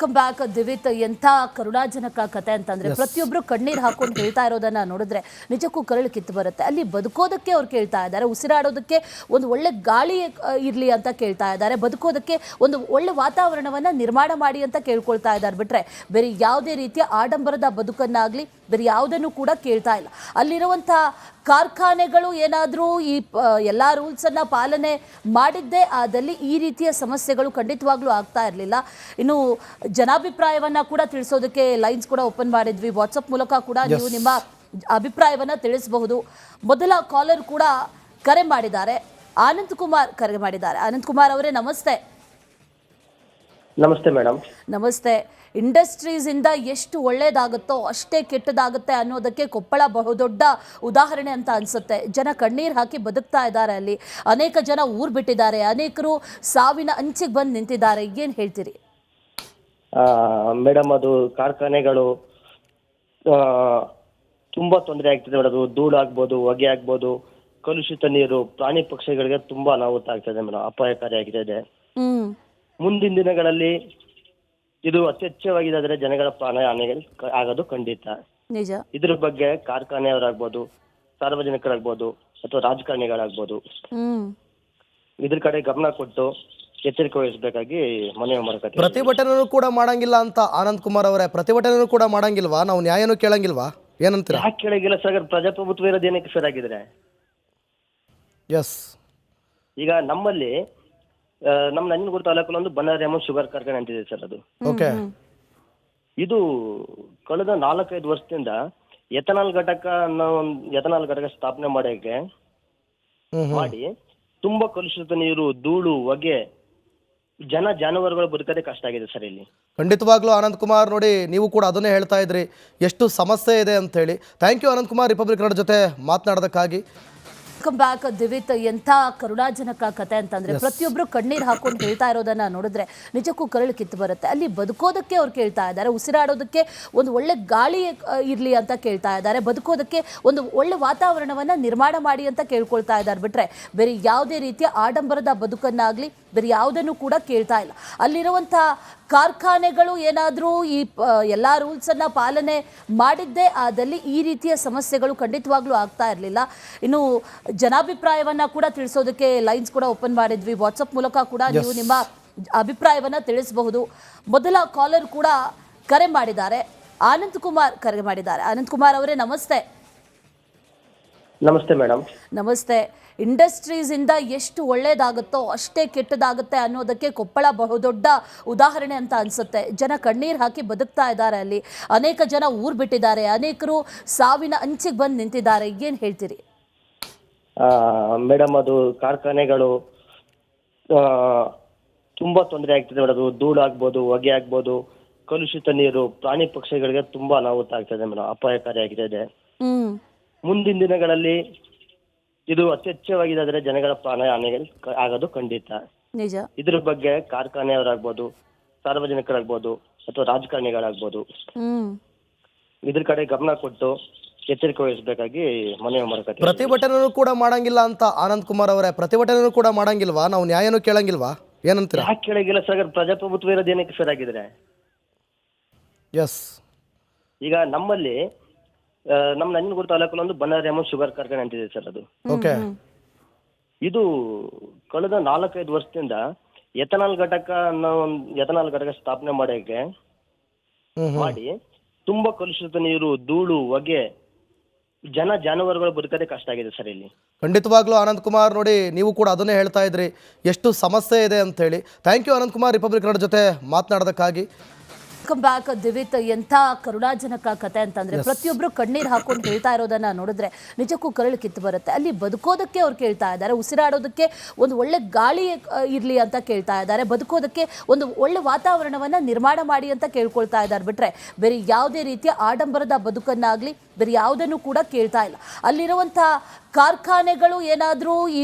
Welcome back ದಿವಿತ್. ಎಂಥ ಕರುಣಾಜನಕ ಕತೆ ಅಂತಂದ್ರೆ ಪ್ರತಿಯೊಬ್ಬರು ಕಣ್ಣೀರು ಹಾಕೊಂಡು ಹೇಳ್ತಾ ಇರೋದನ್ನ ನೋಡಿದ್ರೆ ನಿಜಕ್ಕೂ ಕರಳು ಕಿತ್ತು ಬರುತ್ತೆ. ಅಲ್ಲಿ ಬದುಕೋದಕ್ಕೆ ಅವ್ರು ಕೇಳ್ತಾ ಇದ್ದಾರೆ, ಉಸಿರಾಡೋದಕ್ಕೆ ಒಂದು ಒಳ್ಳೆ ಗಾಳಿ ಇರಲಿ ಅಂತ ಕೇಳ್ತಾ ಇದ್ದಾರೆ, ಬದುಕೋದಕ್ಕೆ ಒಂದು ಒಳ್ಳೆ ವಾತಾವರಣವನ್ನ ನಿರ್ಮಾಣ ಮಾಡಿ ಅಂತ ಕೇಳ್ಕೊಳ್ತಾ ಇದ್ದಾರೆ. ಬಿಟ್ರೆ ಬೇರೆ ಯಾವುದೇ ರೀತಿಯ ಆಡಂಬರದ ಬದುಕನ್ನಾಗ್ಲಿ ಬೇರೆ ಯಾವುದನ್ನು ಕೂಡ ಕೇಳ್ತಾ ಇಲ್ಲ. ಅಲ್ಲಿರುವಂಥ ಕಾರ್ಖಾನೆಗಳು ಏನಾದರೂ ಈ ಎಲ್ಲ ರೂಲ್ಸನ್ನ ಪಾಲನೆ ಮಾಡಿದ್ದೇ ಆದಲ್ಲಿ ಈ ರೀತಿಯ ಸಮಸ್ಯೆಗಳು ಖಂಡಿತವಾಗ್ಲೂ ಆಗ್ತಾ ಇರಲಿಲ್ಲ. ಇನ್ನು ಜನಾಭಿಪ್ರಾಯವನ್ನ ಕೂಡ ತಿಳಿಸೋದಕ್ಕೆ ಲೈನ್ಸ್ ಕೂಡ ಓಪನ್ ಮಾಡಿದ್ವಿ. ವಾಟ್ಸಪ್ ಮೂಲಕ ಕೂಡ ನೀವು ನಿಮ್ಮ ಅಭಿಪ್ರಾಯವನ್ನ ತಿಳಿಸಬಹುದು. ಮೊದಲ ಕಾಲರ್ ಕೂಡ ಕರೆ ಮಾಡಿದ್ದಾರೆ, ಆನಂದ್ ಕುಮಾರ್ ಕರೆ ಮಾಡಿದ್ದಾರೆ. ಆನಂದ್ ಕುಮಾರ್ ಅವರೇ ನಮಸ್ತೆ. ನಮಸ್ತೆ ಮೇಡಮ್. ನಮಸ್ತೆ. ಇಂಡಸ್ಟ್ರೀಸ್ ಇಂದ ಎಷ್ಟು ಒಳ್ಳೇದಾಗುತ್ತೋ ಅಷ್ಟೇ ಕೆಟ್ಟದಾಗುತ್ತೆ ಅನ್ನೋದಕ್ಕೆ ಕೊಪ್ಪಳ ಬಹುದೊಡ್ಡ ಉದಾಹರಣೆ ಅಂತ ಅನ್ಸುತ್ತೆ. ಜನ ಕಣ್ಣೀರು ಹಾಕಿ ಬದುಕ್ತಾ ಇದ್ದಾರೆ, ಅಲ್ಲಿ ಅನೇಕ ಜನ ಊರು ಬಿಟ್ಟಿದ್ದಾರೆ, ಅನೇಕರು ಸಾವಿನ ಅಂಚಿಗೆ ಬಂದು ನಿಂತಿದ್ದಾರೆ. ಏನು ಹೇಳ್ತೀರಿ ಮೇಡಮ್? ಅದು ಕಾರ್ಖಾನೆಗಳು ತುಂಬಾ ತೊಂದರೆ ಆಗ್ತಿದೆ ಮೇಡಮ್. ಧೂಳು ಆಗ್ಬೋದು, ಹೊಗೆ ಆಗ್ಬೋದು, ಕಲುಷಿತ ನೀರು ಪ್ರಾಣಿ ಪಕ್ಷಿಗಳಿಗೆ ತುಂಬಾ ಅನಾಹುತ ಆಗ್ತದೆ ಮೇಡಮ್, ಅಪಾಯಕಾರಿಯಾಗಿದೆ. ಮುಂದಿನ ದಿನಗಳಲ್ಲಿ ಇದು ಅತ್ಯಚ್ಛವಾಗಿದೆ, ಜನಗಳ ಪ್ರಾಣ ಹಾನಿ ಆಗೋದು ಖಂಡಿತ. ನಿಜ. ಇದ್ರ ಬಗ್ಗೆ ಕಾರ್ಖಾನೆಯವರಾಗ್ಬೋದು, ಸಾರ್ವಜನಿಕರಾಗ್ಬೋದು, ಅಥವಾ ರಾಜಕಾರಣಿಗಳಾಗ್ಬೋದು ಇದ್ರ ಕಡೆ ಗಮನ ಕೊಟ್ಟು ಎಚ್ಚರಿಕೆ ವಹಿಸಬೇಕಾಗಿ ಮನವಿ ಮಾಡಕತ್ತೀವಿ. ಪ್ರತಿಭಟನೆ ಕೂಡ ಮಾಡಂಗಿಲ್ಲ ಅಂತ ಆನಂದ್ ಕುಮಾರ್ ಅವರೇ, ಪ್ರತಿಭಟನೆ ಕೂಡ ಮಾಡಂಗಿಲ್ವಾ? ನಾವು ನ್ಯಾಯನೂ ಕೇಳಂಗಿಲ್ವಾ? ಏನಂತೀರ? ಯಾಕೆ ಕೇಳಂಗಿಲ್ಲ ಸರ್? ಪ್ರಜಾಪ್ರಭುತ್ವ ಇರೋದು ಏನಕ್ಕೆ ಸರ್ ಆಗಿದ್ರೆ? ಎಸ್, ಈಗ ನಮ್ಮಲ್ಲಿ ನಮ್ಮ ನಂಜನಗೂಡು ತಾಲೂಕಲ್ಲಿ ಒಂದು ಬನ್ನಾರಿ ಅಮ್ಮ ಶುಗರ್ ಕಾರ್ಖಾನೆ ಅಂತಿದೆ ಸರ್. ಅದು ಓಕೆ. ಇದು ಕಳೆದ 4-5 ವರ್ಷದಿಂದ ಎಥನಾಲ್ ಘಟಕ ಸ್ಥಾಪನೆ ಮಾಡಿ ತುಂಬಾ ಕಲುಷಿತ ನೀರು, ಧೂಳು, ಹೊಗೆ, ಜಾನುವಾರುಗಳು ಬದುಕೋದೇ ಕಷ್ಟ ಆಗಿದೆ ಸರ್ ಇಲ್ಲಿ. ಖಂಡಿತವಾಗ್ಲೂ ಆನಂದ್ ಕುಮಾರ್, ನೋಡಿ ನೀವು ಕೂಡ ಅದನ್ನೇ ಹೇಳ್ತಾ ಇದ್ರಿ, ಎಷ್ಟು ಸಮಸ್ಯೆ ಇದೆ ಅಂತ ಹೇಳಿ. Thank you Anand Kumar, republic Kannada ಜೊತೆ ಮಾತನಾಡೋದಕ್ಕಾಗಿ. Welcome back ದಿವಿತ್. ಎಂಥ ಕರುಣಾಜನಕ ಕತೆ ಅಂತಂದ್ರೆ ಪ್ರತಿಯೊಬ್ಬರು ಕಣ್ಣೀರು ಹಾಕೊಂಡು ಹೇಳ್ತಾ ಇರೋದನ್ನ ನೋಡಿದ್ರೆ ನಿಜಕ್ಕೂ ಕರಳು ಕಿತ್ತು ಬರುತ್ತೆ. ಅಲ್ಲಿ ಬದುಕೋದಕ್ಕೆ ಅವ್ರು ಕೇಳ್ತಾ ಇದ್ದಾರೆ, ಉಸಿರಾಡೋದಕ್ಕೆ ಒಂದು ಒಳ್ಳೆ ಗಾಳಿ ಇರಲಿ ಅಂತ ಕೇಳ್ತಾ ಇದ್ದಾರೆ, ಬದುಕೋದಕ್ಕೆ ಒಂದು ಒಳ್ಳೆ ವಾತಾವರಣವನ್ನ ನಿರ್ಮಾಣ ಮಾಡಿ ಅಂತ ಕೇಳ್ಕೊಳ್ತಾ ಇದ್ದಾರೆ. ಬಿಟ್ರೆ ಬೇರೆ ಯಾವುದೇ ರೀತಿಯ ಆಡಂಬರದ ಬದುಕನ್ನಾಗ್ಲಿ ಬೇರೆ ಯಾವುದನ್ನು ಕೂಡ ಕೇಳ್ತಾ ಇಲ್ಲ. ಅಲ್ಲಿರುವಂಥ ಕಾರ್ಖಾನೆಗಳು ಏನಾದರೂ ಈ ಎಲ್ಲ ರೂಲ್ಸನ್ನು ಪಾಲನೆ ಮಾಡಿದ್ದೇ ಆದಲ್ಲಿ ಈ ರೀತಿಯ ಸಮಸ್ಯೆಗಳು ಖಂಡಿತವಾಗ್ಲೂ ಆಗ್ತಾ ಇರಲಿಲ್ಲ. ಇನ್ನು ಜನಾಭಿಪ್ರಾಯವನ್ನ ಕೂಡ ತಿಳಿಸೋದಕ್ಕೆ ಲೈನ್ಸ್ ಕೂಡ ಓಪನ್ ಮಾಡಿದ್ವಿ. ವಾಟ್ಸಪ್ ಮೂಲಕ ಕೂಡ ನೀವು ನಿಮ್ಮ ಅಭಿಪ್ರಾಯವನ್ನ ತಿಳಿಸಬಹುದು. ಮೊದಲ ಕಾಲರ್ ಕೂಡ ಕರೆ ಮಾಡಿದ್ದಾರೆ, ಆನಂದ್ ಕುಮಾರ್ ಕರೆ ಮಾಡಿದ್ದಾರೆ. ಆನಂದ್ ಕುಮಾರ್ ಅವರೇ ನಮಸ್ತೆ. ನಮಸ್ತೆ ಮೇಡಮ್. ನಮಸ್ತೆ. ಇಂಡಸ್ಟ್ರೀಸ್ ಇಂದ ಎಷ್ಟು ಒಳ್ಳೇದಾಗುತ್ತೋ ಅಷ್ಟೇ ಕೆಟ್ಟದಾಗುತ್ತೆ ಅನ್ನೋದಕ್ಕೆ ಕೊಪ್ಪಳ ಬಹುದೊಡ್ಡ ಉದಾಹರಣೆ ಅಂತ ಅನ್ಸುತ್ತೆ. ಜನ ಕಣ್ಣೀರು ಹಾಕಿ ಬದುಕ್ತಾ ಇದ್ದಾರೆ, ಅಲ್ಲಿ ಅನೇಕ ಜನ ಊರು ಬಿಟ್ಟಿದ್ದಾರೆ, ಅನೇಕರು ಸಾವಿನ ಅಂಚಿಗೆ ಬಂದು ನಿಂತಿದ್ದಾರೆ. ಏನು ಹೇಳ್ತೀರಿ ಮೇಡಮ್? ಅದು ಕಾರ್ಖಾನೆಗಳು ತುಂಬಾ ತೊಂದರೆ ಆಗ್ತಿದೆ ಮೇಡಮ್. ಧೂಳು ಆಗ್ಬೋದು, ಹೊಗೆ ಆಗ್ಬೋದು, ಕಲುಷಿತ ನೀರು ಪ್ರಾಣಿ ಪಕ್ಷಿಗಳಿಗೆ ತುಂಬಾ ಅನಾಹುತ ಆಗ್ತದೆ ಮೇಡಮ್, ಅಪಾಯಕಾರಿಯಾಗಿದೆ. ಮುಂದಿನ ದಿನಗಳಲ್ಲಿ ಇದು ಅತ್ಯಚ್ಛವಾಗಿದೆ, ಜನಗಳ ಪ್ರಾಣ ಹಾನಿ ಆಗೋದು ಖಂಡಿತ. ನಿಜ. ಇದ್ರ ಬಗ್ಗೆ ಕಾರ್ಖಾನೆಯವರಾಗ್ಬೋದು, ಸಾರ್ವಜನಿಕರಾಗ್ಬೋದು, ಅಥವಾ ರಾಜಕಾರಣಿಗಳಾಗ್ಬೋದು ಇದ್ರ ಕಡೆ ಗಮನ ಕೊಟ್ಟು ಎಚ್ಚರಿಕೆ ವಹಿಸಬೇಕಾಗಿ ಮನವಿ ಮಾಡಕತ್ತೀವಿ. ಪ್ರತಿಭಟನೆ ಕೂಡ ಮಾಡಂಗಿಲ್ಲ ಅಂತ ಆನಂದ್ ಕುಮಾರ್ ಅವರೇ, ಪ್ರತಿಭಟನೆ ಕೂಡ ಮಾಡಂಗಿಲ್ವಾ? ನಾವು ನ್ಯಾಯನೂ ಕೇಳಂಗಿಲ್ವಾ? ಏನಂತೀರ? ಯಾಕೆ ಕೇಳಂಗಿಲ್ಲ ಸರ್? ಪ್ರಜಾಪ್ರಭುತ್ವ ಇರೋದು ಏನಕ್ಕೆ ಸರ್ ಆಗಿದ್ರೆ? ಎಸ್, ಈಗ ನಮ್ಮಲ್ಲಿ ನಮ್ಮ ನಂಜನಗೂಡು ತಾಲೂಕಲ್ಲಿ ಒಂದು ಬನ್ನಾರಿ ಅಮ್ಮ ಶುಗರ್ ಕಾರ್ಖಾನೆ ಅಂತಿದೆ ಸರ್. ಅದು ಓಕೆ. ಇದು ಕಳೆದ 4-5 ವರ್ಷದಿಂದ ಎಥನಾಲ್ ಘಟಕ ಸ್ಥಾಪನೆ ಮಾಡಿ ತುಂಬಾ ಕಲುಷಿತ ನೀರು, ಧೂಳು, ಹೊಗೆ, ಜಾನುವಾರುಗಳು ಬದುಕೋದೇ ಕಷ್ಟ ಆಗಿದೆ ಸರ್ ಇಲ್ಲಿ. ಖಂಡಿತವಾಗ್ಲೂ ಆನಂದ್ ಕುಮಾರ್, ನೋಡಿ ನೀವು ಕೂಡ ಅದನ್ನೇ ಹೇಳ್ತಾ ಇದ್ರಿ, ಎಷ್ಟು ಸಮಸ್ಯೆ ಇದೆ ಅಂತ ಹೇಳಿ. Thank you Anand Kumar, republic Kannada ಜೊತೆ ಮಾತನಾಡೋದಕ್ಕಾಗಿ. Welcome back ದಿವಿತ್. ಎಂಥ ಕರುಣಾಜನಕ ಕತೆ ಅಂತಂದ್ರೆ ಪ್ರತಿಯೊಬ್ಬರು ಕಣ್ಣೀರು ಹಾಕೊಂಡು ಹೇಳ್ತಾ ಇರೋದನ್ನ ನೋಡಿದ್ರೆ ನಿಜಕ್ಕೂ ಕರಳು ಕಿತ್ತು ಬರುತ್ತೆ. ಅಲ್ಲಿ ಬದುಕೋದಕ್ಕೆ ಅವ್ರು ಕೇಳ್ತಾ ಇದ್ದಾರೆ, ಉಸಿರಾಡೋದಕ್ಕೆ ಒಂದು ಒಳ್ಳೆ ಗಾಳಿ ಇರಲಿ ಅಂತ ಕೇಳ್ತಾ ಇದ್ದಾರೆ, ಬದುಕೋದಕ್ಕೆ ಒಂದು ಒಳ್ಳೆ ವಾತಾವರಣವನ್ನ ನಿರ್ಮಾಣ ಮಾಡಿ ಅಂತ ಕೇಳ್ಕೊಳ್ತಾ ಇದ್ದಾರೆ. ಬಿಟ್ರೆ ಬೇರೆ ಯಾವುದೇ ರೀತಿಯ ಆಡಂಬರದ ಬದುಕನ್ನಾಗ್ಲಿ ಬೇರೆ ಯಾವುದನ್ನು ಕೂಡ ಕೇಳ್ತಾ ಇಲ್ಲ. ಅಲ್ಲಿರುವಂಥ ಕಾರ್ಖಾನೆಗಳು ಏನಾದರೂ ಈ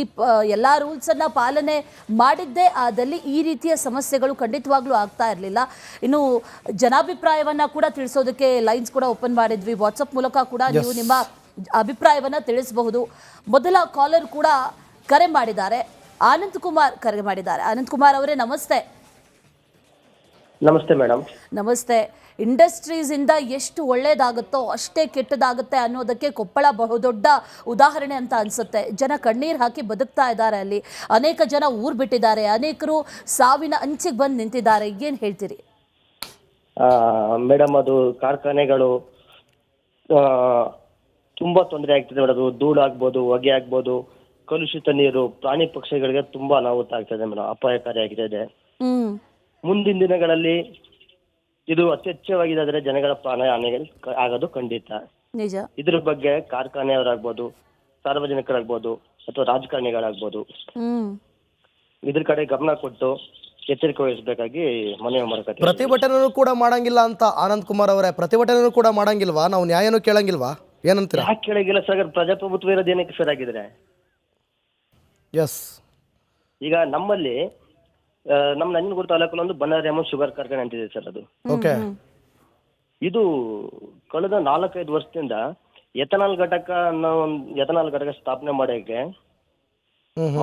ಎಲ್ಲ ರೂಲ್ಸನ್ನು ಪಾಲನೆ ಮಾಡಿದ್ದೇ ಆದಲ್ಲಿ ಈ ರೀತಿಯ ಸಮಸ್ಯೆಗಳು ಖಂಡಿತವಾಗ್ಲೂ ಆಗ್ತಾ ಇರಲಿಲ್ಲ. ಇನ್ನು ಜನಾಭಿಪ್ರಾಯವನ್ನ ಕೂಡ ತಿಳಿಸೋದಕ್ಕೆ ಲೈನ್ಸ್ ಕೂಡ ಓಪನ್ ಮಾಡಿದ್ವಿ. ವಾಟ್ಸಪ್ ಮೂಲಕ ಕೂಡ ನೀವು ನಿಮ್ಮ ಅಭಿಪ್ರಾಯವನ್ನ ತಿಳಿಸಬಹುದು. ಮೊದಲ ಕಾಲರ್ ಕೂಡ ಕರೆ ಮಾಡಿದ್ದಾರೆ, ಆನಂದ್ ಕುಮಾರ್ ಕರೆ ಮಾಡಿದ್ದಾರೆ. ಆನಂದ್ ಕುಮಾರ್ ಅವರೇ ನಮಸ್ತೆ. ನಮಸ್ತೆ ಮೇಡಮ್. ನಮಸ್ತೆ. ಇಂಡಸ್ಟ್ರೀಸ್ ಇಂದ ಎಷ್ಟು ಒಳ್ಳೇದಾಗುತ್ತೋ ಅಷ್ಟೇ ಕೆಟ್ಟದಾಗುತ್ತೆ ಅನ್ನೋದಕ್ಕೆ ಕೊಪ್ಪಳ ಬಹುದೊಡ್ಡ ಉದಾಹರಣೆ ಅಂತ ಅನ್ಸುತ್ತೆ. ಜನ ಕಣ್ಣೀರು ಹಾಕಿ ಬದುಕ್ತಾ ಇದ್ದಾರೆ ಅಲ್ಲಿ. ಅನೇಕ ಜನ ಊರು ಬಿಟ್ಟಿದ್ದಾರೆ, ಅನೇಕರು ಸಾವಿನ ಅಂಚಿಗೆ ಬಂದು ನಿಂತಿದ್ದಾರೆ. ಏನು ಹೇಳ್ತೀರಿ? ಮೇಡಮ್, ಅದು ಕಾರ್ಖಾನೆಗಳು ತುಂಬಾ ತೊಂದರೆ ಆಗ್ತಿದೆ ಮೇಡಮ್. ಅದು ಧೂಳು ಆಗ್ಬೋದು, ಹೊಗೆ ಆಗ್ಬೋದು, ಕಲುಷಿತ ನೀರು ಪ್ರಾಣಿ ಪಕ್ಷಿಗಳಿಗೆ ತುಂಬಾ ಅನಾಹುತ ಆಗ್ತದೆ ಮೇಡಮ್. ಅಪಾಯಕಾರಿಯಾಗಿದೆ. ಮುಂದಿನ ದಿನಗಳಲ್ಲಿ ಇದು ಅತ್ಯಚ್ಛವಾಗಿದೆ, ಜನಗಳ ಪ್ರಾಣ ಹಾನಿ ಆಗೋದು ಖಂಡಿತ. ನಿಜ. ಇದ್ರ ಬಗ್ಗೆ ಕಾರ್ಖಾನೆಯವರಾಗ್ಬೋದು, ಸಾರ್ವಜನಿಕರಾಗ್ಬೋದು, ಅಥವಾ ರಾಜಕಾರಣಿಗಳಾಗ್ಬೋದು ಇದ್ರ ಕಡೆ ಗಮನ ಕೊಟ್ಟು ಎಚ್ಚರಿಕೆ ವಹಿಸಬೇಕಾಗಿ ಮನವಿ ಮಾಡ್ಕೊತೀವಿ. ಪ್ರತಿಭಟನೆನೂ ಕೂಡ ಮಾಡಂಗಿಲ್ಲ ಅಂತ ಆನಂದ್ ಕುಮಾರ್ ಅವರೇ, ಪ್ರತಿಭಟನೆನೂ ಕೂಡ ಮಾಡಂಗಿಲ್ವಾ? ನಾವು ನ್ಯಾಯನೂ ಕೇಳಂಗಿಲ್ವಾ? ಏನಂತೀರಾ? ಯಾಕೆ ಕೇಳಂಗಿಲ್ಲ ಸರ್? ಪ್ರಜಾಪ್ರಭುತ್ವ ಇರೋದು ಏನಕ್ಕೆ ಸರ್ ಆಗಿದ್ರೆ? ಎಸ್, ಈಗ ನಮ್ಮಲ್ಲಿ ನಮ್ಮ ನಂಜನಗೂಡು ತಾಲೂಕಲ್ಲಿ ಒಂದು ಬನ್ನಾರಿ ಅಮ್ಮ ಶುಗರ್ ಕಾರ್ಖಾನೆ ಅಂತಿದೆ ಸರ್. ಅದು ಓಕೆ. ಇದು ಕಳೆದ 4-5 ವರ್ಷದಿಂದ ಎಥನಾಲ್ ಘಟಕ ಸ್ಥಾಪನೆ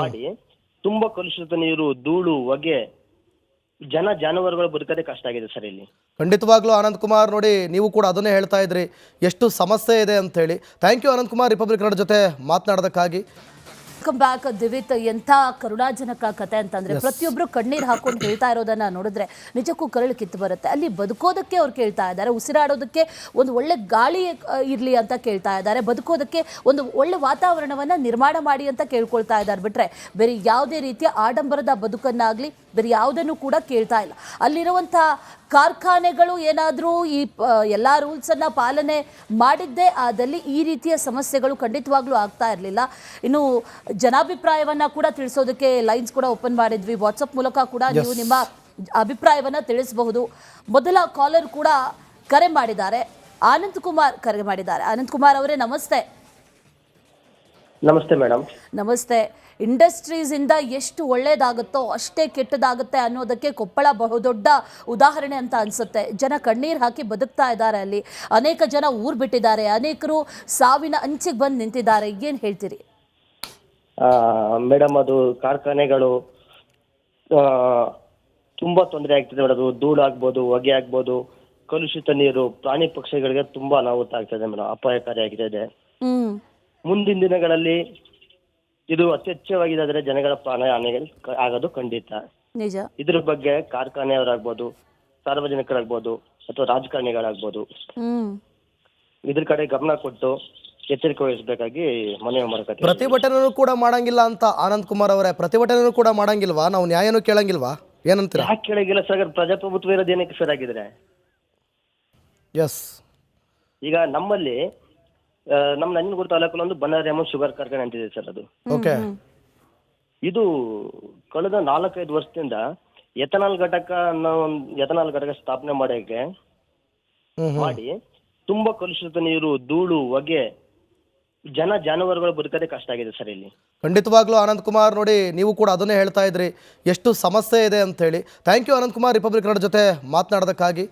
ಮಾಡಿ ತುಂಬಾ ಕಲುಷಿತ ನೀರು, ಧೂಳು, ಹೊಗೆ, ಜಾನುವಾರುಗಳು ಬದುಕದೆ ಕಷ್ಟ ಆಗಿದೆ ಸರ್ ಇಲ್ಲಿ. ಖಂಡಿತವಾಗ್ಲೂ ಆನಂದ್ ಕುಮಾರ್, ನೋಡಿ ನೀವು ಕೂಡ ಅದನ್ನೇ ಹೇಳ್ತಾ ಇದ್ರಿ, ಎಷ್ಟು ಸಮಸ್ಯೆ ಇದೆ ಅಂತ ಹೇಳಿ. Thank you Anand Kumar, republic Kannada ಜೊತೆ ಮಾತನಾಡೋದಕ್ಕಾಗಿ. Welcome back. ದಿವಿತ್, ಎಂಥ ಕರುಣಾಜನಕ ಕತೆ ಅಂತಂದ್ರೆ ಪ್ರತಿಯೊಬ್ರು ಕಣ್ಣೀರು ಹಾಕೊಂಡು ಹೇಳ್ತಾ ಇರೋದನ್ನ ನೋಡಿದ್ರೆ ನಿಜಕ್ಕೂ ಕರಳು ಕಿತ್ತು ಬರುತ್ತೆ. ಅಲ್ಲಿ ಬದುಕೋದಕ್ಕೆ ಅವ್ರು ಕೇಳ್ತಾ ಇದ್ದಾರೆ, ಉಸಿರಾಡೋದಕ್ಕೆ ಒಂದು ಒಳ್ಳೆ ಗಾಳಿ ಇರಲಿ ಅಂತ ಕೇಳ್ತಾ ಇದ್ದಾರೆ, ಬದುಕೋದಕ್ಕೆ ಒಂದು ಒಳ್ಳೆ ವಾತಾವರಣವನ್ನ ನಿರ್ಮಾಣ ಮಾಡಿ ಅಂತ ಕೇಳ್ಕೊಳ್ತಾ ಇದ್ದಾರೆ. ಬಿಟ್ರೆ ಬೇರೆ ಯಾವುದೇ ರೀತಿಯ ಆಡಂಬರದ ಬದುಕನ್ನಾಗ್ಲಿ ಬೇರೆ ಯಾವುದನ್ನು ಕೂಡ ಕೇಳ್ತಾ ಇಲ್ಲ. ಅಲ್ಲಿರುವಂಥ ಕಾರ್ಖಾನೆಗಳು ಏನಾದರೂ ಈ ಎಲ್ಲ ರೂಲ್ಸನ್ನು ಪಾಲನೆ ಮಾಡಿದ್ದೇ ಆದಲ್ಲಿ ಈ ರೀತಿಯ ಸಮಸ್ಯೆಗಳು ಖಂಡಿತವಾಗ್ಲೂ ಆಗ್ತಾ ಇರಲಿಲ್ಲ. ಇನ್ನು ಜನಾಭಿಪ್ರಾಯವನ್ನು ಕೂಡ ತಿಳಿಸೋದಕ್ಕೆ ಲೈನ್ಸ್ ಕೂಡ ಓಪನ್ ಮಾಡಿದ್ವಿ. ವಾಟ್ಸಪ್ ಮೂಲಕ ಕೂಡ ನೀವು ನಿಮ್ಮ ಅಭಿಪ್ರಾಯವನ್ನು ತಿಳಿಸಬಹುದು. ಮೊದಲ ಕಾಲರ್ ಕೂಡ ಕರೆ ಮಾಡಿದ್ದಾರೆ, ಆನಂದ್ ಕುಮಾರ್ ಕರೆ ಮಾಡಿದ್ದಾರೆ. ಆನಂದ್ ಕುಮಾರ್ ಅವರೇ, ನಮಸ್ತೆ. ನಮಸ್ತೆ ಮೇಡಮ್. ನಮಸ್ತೆ. ಇಂಡಸ್ಟ್ರೀಸ್ ಇಂದ ಎಷ್ಟು ಒಳ್ಳೇದಾಗುತ್ತೋ ಅಷ್ಟೇ ಕೆಟ್ಟದಾಗುತ್ತೆ ಅನ್ನೋದಕ್ಕೆ ಕೊಪ್ಪಳ ಬಹುದೊಡ್ಡ ಉದಾಹರಣೆ ಅಂತ ಅನ್ಸುತ್ತೆ. ಜನ ಕಣ್ಣೀರು ಹಾಕಿ ಬದುಕ್ತಾ ಇದ್ದಾರೆ ಅಲ್ಲಿ. ಅನೇಕ ಜನ ಊರು ಬಿಟ್ಟಿದ್ದಾರೆ, ಅನೇಕರು ಸಾವಿನ ಅಂಚಿಗೆ ಬಂದು ನಿಂತಿದ್ದಾರೆ. ಏನು ಹೇಳ್ತೀರಿ? ಮೇಡಮ್, ಅದು ಕಾರ್ಖಾನೆಗಳು ತುಂಬಾ ತೊಂದರೆ ಆಗ್ತಿದೆ ಮೇಡಮ್. ಅದು ಧೂಳು ಆಗ್ಬೋದು, ಹೊಗೆ ಆಗ್ಬೋದು, ಕಲುಷಿತ ನೀರು ಪ್ರಾಣಿ ಪಕ್ಷಿಗಳಿಗೆ ತುಂಬಾ ಅನಾಹುತ ಆಗ್ತದೆ ಮೇಡಮ್. ಅಪಾಯಕಾರಿಯಾಗಿದೆ. ಮುಂದಿನ ದಿನಗಳಲ್ಲಿ ಇದು ಅತ್ಯಚ್ಛವಾಗಿದೆ, ಜನಗಳ ಪ್ರಾಣ ಹಾನಿ ಆಗೋದು ಖಂಡಿತ. ನಿಜ. ಇದ್ರ ಬಗ್ಗೆ ಕಾರ್ಖಾನೆಯವರಾಗ್ಬೋದು, ಸಾರ್ವಜನಿಕರಾಗ್ಬೋದು, ಅಥವಾ ರಾಜಕಾರಣಿಗಳಾಗ್ಬೋದು ಇದ್ರ ಕಡೆ ಗಮನ ಕೊಟ್ಟು ಎಚ್ಚರಿಕೆ ವಹಿಸಬೇಕಾಗಿ ಮನವಿ ಮಾಡ್ಕೊತೀವಿ. ಪ್ರತಿಭಟನೆನೂ ಕೂಡ ಮಾಡಂಗಿಲ್ಲ ಅಂತ ಆನಂದ್ ಕುಮಾರ್ ಅವರೇ, ಪ್ರತಿಭಟನೆನೂ ಕೂಡ ಮಾಡಂಗಿಲ್ವಾ? ನಾವು ನ್ಯಾಯನೂ ಕೇಳಂಗಿಲ್ವಾ? ಏನಂತೀರಾ? ಯಾಕೆ ಕೇಳಂಗಿಲ್ಲ ಸರ್? ಪ್ರಜಾಪ್ರಭುತ್ವ ಇರೋದು ಏನಕ್ಕೆ ಸರ್ ಆಗಿದ್ರೆ? ಎಸ್, ಈಗ ನಮ್ಮಲ್ಲಿ ನಮ್ಮ ನಂಜನಗೂಡು ತಾಲೂಕಲ್ಲಿ ಒಂದು ಬನ್ನಾರಿ ಅಮ್ಮ ಶುಗರ್ ಕಾರ್ಖಾನೆ ಅಂತಿದೆ ಸರ್. ಅದು ಓಕೆ. ಇದು ಕಳೆದ 4-5 ವರ್ಷದಿಂದ ಎಥನಾಲ್ ಘಟಕ ಸ್ಥಾಪನೆ ಮಾಡಿ ತುಂಬಾ ಕಲುಷಿತ ನೀರು, ಧೂಳು, ಹೊಗೆ, ಜಾನುವಾರುಗಳು ಬದುಕದೆ ಕಷ್ಟ ಆಗಿದೆ ಸರ್ ಇಲ್ಲಿ. ಖಂಡಿತವಾಗ್ಲೂ ಆನಂದ್ ಕುಮಾರ್, ನೋಡಿ ನೀವು ಕೂಡ ಅದನ್ನೇ ಹೇಳ್ತಾ ಇದ್ರಿ, ಎಷ್ಟು ಸಮಸ್ಯೆ ಇದೆ ಅಂತ ಹೇಳಿ. Thank you Anand Kumar, republic Kannada ಜೊತೆ ಮಾತನಾಡೋದಕ್ಕಾಗಿ.